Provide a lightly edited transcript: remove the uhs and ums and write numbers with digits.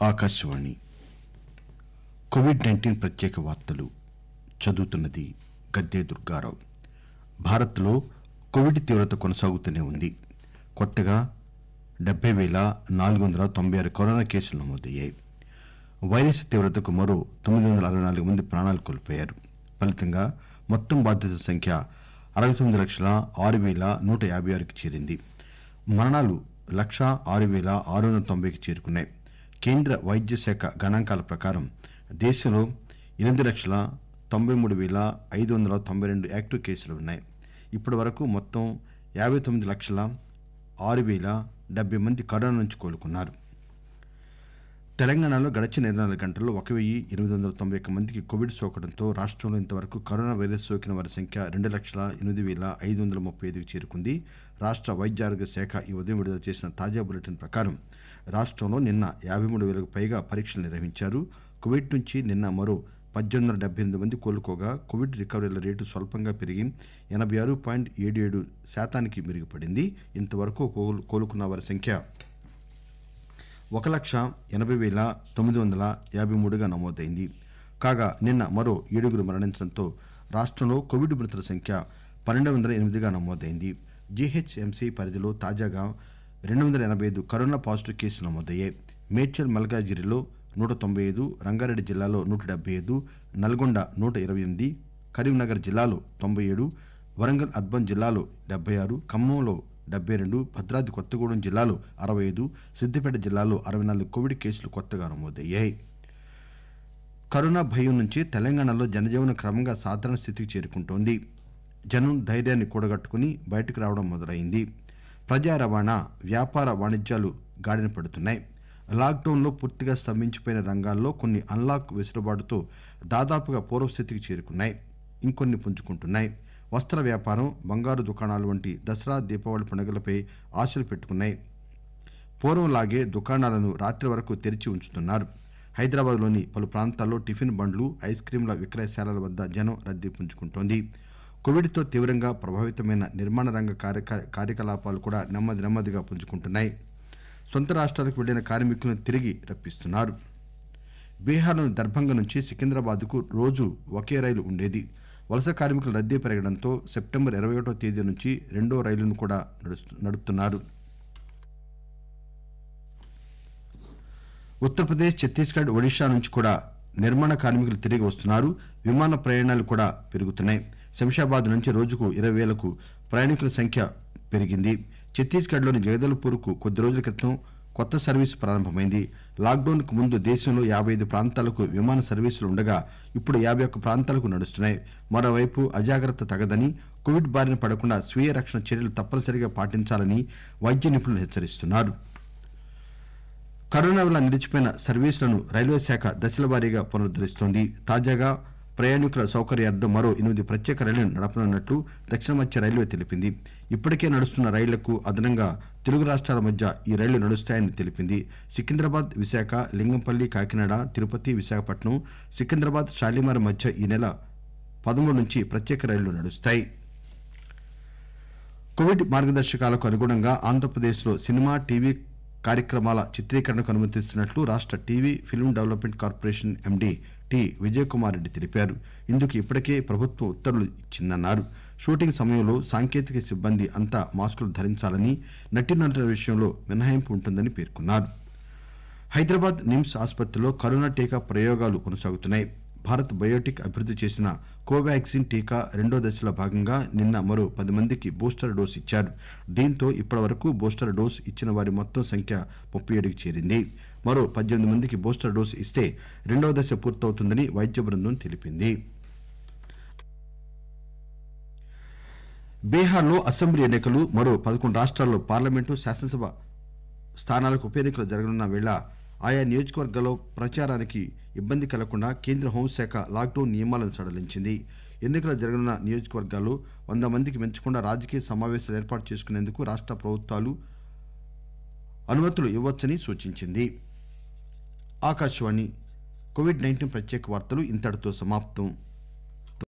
Akashvani COVID-19 ప్రత్యేక వార్తలు చదువుతున్నది గద్దే దుర్గారావు. భారత్లో కోవిడ్ తీవ్రత కొనసాగుతూనే ఉంది. కొత్తగా 70,496 కరోనా కేసులు నమోదయ్యాయి. వైరస్ తీవ్రతకు మరో 964 మంది ప్రాణాలు కోల్పోయారు. ఫలితంగా మొత్తం బాధితుల సంఖ్య 69,06,156కి చేరింది. మరణాలు 1,06,690కి చేరుకున్నాయి. కేంద్ర వైద్య శాఖ గణాంకాల ప్రకారం దేశంలో 8,93,592 యాక్టివ్ కేసులు ఉన్నాయి. ఇప్పటి వరకు మొత్తం 59,06,070 మంది కరోనా నుంచి కోలుకున్నారు. తెలంగాణలో గడిచిన 24 గంటల్లో 1,891 మందికి కోవిడ్ సోకడంతో రాష్ట్రంలో ఇంతవరకు కరోనా వైరస్ సోకిన వారి సంఖ్య 2,08,535కి చేరుకుంది. రాష్ట్ర వైద్య ఆరోగ్య శాఖ ఈ ఉదయం విడుదల చేసిన తాజా బులెటిన్ ప్రకారం రాష్ట్రంలో నిన్న 53,000కు పైగా పరీక్షలు నిర్వహించారు. కోవిడ్ నుంచి నిన్న మరో 1,878 మంది కోలుకోగా కోవిడ్ రికవరీల రేటు స్వల్పంగా పెరిగి 86.77% మెరుగుపడింది. ఇంతవరకు కోలుకున్న వారి సంఖ్య 1,80,953గా నమోదైంది. కాగా నిన్న మరో 7గురు మరణించడంతో రాష్ట్రంలో కోవిడ్ మృతుల సంఖ్య 1,208గా నమోదైంది. జీహెచ్ఎంసీ పరిధిలో తాజాగా 285 కరోనా పాజిటివ్ కేసులు నమోదయ్యాయి. మేడ్చల్ మల్కాజిగిరిలో 195, రంగారెడ్డి జిల్లాలో 175, నల్గొండ 128, కరీంనగర్ జిల్లాలో 97, వరంగల్ అర్బన్ జిల్లాలో 76, ఖమ్మంలో 72, భద్రాద్రి కొత్తగూడెం జిల్లాలో 65, సిద్దిపేట జిల్లాలో 64 కోవిడ్ కేసులు కొత్తగా నమోదయ్యాయి. కరోనా భయం నుంచి తెలంగాణలో జనజీవనం క్రమంగా సాధారణ స్థితికి చేరుకుంటోంది. జనం ధైర్యాన్ని కూడగట్టుకుని బయటకు రావడం మొదలైంది. ప్రజా రవాణా, వ్యాపార వాణిజ్యాలు గాడిన పడుతున్నాయి. లాక్డౌన్లో పూర్తిగా స్తంభించిపోయిన రంగాల్లో కొన్ని అన్లాక్ వెసులుబాటుతో దాదాపుగా పూర్వస్థితికి చేరుకున్నాయి. ఇంకొన్ని పుంజుకుంటున్నాయి. వస్త్ర వ్యాపారం, బంగారు దుకాణాలు వంటి దసరా, దీపావళి పండుగలపై ఆశలు పెట్టుకున్నాయి. పూర్వంలాగే దుకాణాలను రాత్రి వరకు తెరిచి ఉంచుతున్నారు. హైదరాబాద్లోని పలు ప్రాంతాల్లో టిఫిన్ బండ్లు, ఐస్ క్రీంల విక్రయశాలల వద్ద జనం రద్దీ పుంజుకుంటోంది. కోవిడ్తో తీవ్రంగా ప్రభావితమైన నిర్మాణ రంగ కార్యకలాపాలు కూడా నెమ్మదిగా పుంజుకుంటున్నాయి. సొంత రాష్ట్రాలకు వెళ్లిన కార్మికులను తిరిగి రప్పిస్తున్నారు. బీహార్లోని దర్భంగ నుంచి సికింద్రాబాద్కు రోజు ఒకే రైలు ఉండేది. వలస కార్మికుల రద్దీ పెరగడంతో సెప్టెంబర్ 21వ తేదీ నుంచి రెండో రైలును కూడా నడుపుతున్నారు. ఉత్తరప్రదేశ్, ఛత్తీస్గఢ్, ఒడిశా నుంచి కూడా నిర్మాణ కార్మికులు తిరిగి వస్తున్నారు. విమాన ప్రయాణాలు కూడా పెరుగుతున్నాయి. శంషాబాద్ నుంచి రోజుకు 20,000కు ప్రయాణికుల సంఖ్య పెరిగింది. ఛత్తీస్గఢ్లోని జగదల్పూర్కు కొద్ది రోజుల క్రితం కొత్త సర్వీసు ప్రారంభమైంది. లాక్డౌన్కు ముందు దేశంలో 55 ప్రాంతాలకు విమాన సర్వీసులు ఉండగా ఇప్పుడు 51 ప్రాంతాలకు నడుస్తున్నాయి. మరోవైపు అజాగ్రత్త తగదని, కోవిడ్ బారిన పడకుండా స్వీయ రక్షణ చర్యలు తప్పనిసరిగా పాటించాలని వైద్య నిపుణులు హెచ్చరిస్తున్నారు. కరోనా వల్ల నిలిచిపోయిన సర్వీసులను రైల్వే శాఖ దశల వారీగా పునరుద్దరిస్తోంది. తాజాగా ప్రయాణికుల సౌకర్యార్థం మరో 8 ప్రత్యేక రైళ్లను నడపనున్నట్లు దక్షిణ మధ్య రైల్వే తెలిపింది. ఇప్పటికే నడుస్తున్న రైళ్లకు అదనంగా తెలుగు రాష్ట్రాల మధ్య ఈ రైళ్లు నడుస్తాయని తెలిపింది. సికింద్రాబాద్, విశాఖ, లింగంపల్లి, కాకినాడ, తిరుపతి, విశాఖపట్నం, సికింద్రాబాద్, షాలిమార్ మధ్య ఈ నెల 13 నుంచి ప్రత్యేక రైళ్లు నడుస్తాయి. కోవిడ్ మార్గదర్శకాలకు అనుగుణంగా ఆంధ్రప్రదేశ్లో సినిమా, టీవీ కార్యక్రమాల చిత్రీకరణకు అనుమతిస్తున్నట్లు రాష్ట్ర TV film development corporation MD T Vijayakumar Reddy తెలిపారు. ఇందుకు ఇప్పటికే ప్రభుత్వం ఉత్తర్వులు ఇచ్చిందన్నారు. షూటింగ్ సమయంలో సాంకేతిక సిబ్బంది అంతా మాస్కులు ధరించాలని, నటీనటుల విషయంలో మినహాయింపు ఉంటుందని పేర్కొన్నారు. హైదరాబాద్ నిమ్స్ ఆసుపత్రిలో కరోనా టీకా ప్రయోగాలు కొనసాగుతున్నాయి. భారత్ బయోటెక్ అభివృద్ధి చేసిన కోవాక్సిన్ టీకా రెండో దశలో భాగంగా నిన్న మరో 10 మందికి బూస్టర్ డోస్ ఇచ్చారు. దీంతో ఇప్పటి వరకు బూస్టర్ డోస్ ఇచ్చిన వారి మొత్తం సంఖ్య 37కి చేరింది. మరో 18 మందికి బూస్టర్ డోస్ ఇస్తే రెండవ దశ పూర్తవుతుందని వైద్య బృందం తెలిపింది. బీహార్లో అసెంబ్లీ ఎన్నికలు, మరో 11 రాష్ట్రాల్లో పార్లమెంటు, శాసనసభ స్థానాలకు ఉప ఎన్నికలు జరగనున్న వేళ ఆయా నియోజకవర్గాల్లో ప్రచారానికి ఇబ్బంది కలగకుండా కేంద్ర హోంశాఖ లాక్డౌన్ నియమాలను సడలించింది. ఎన్నికలు జరగనున్న నియోజకవర్గాల్లో 100 మందికి మించకుండా రాజకీయ సమావేశాలు ఏర్పాటు చేసుకునేందుకు రాష్ట్ర ప్రభుత్వాలు అనుమతులు ఇవ్వొచ్చని సూచించింది. ఆకాశవాణి కోవిడ్-19 ప్రత్యేక వార్తలు ఇంతటితో సమాప్తం.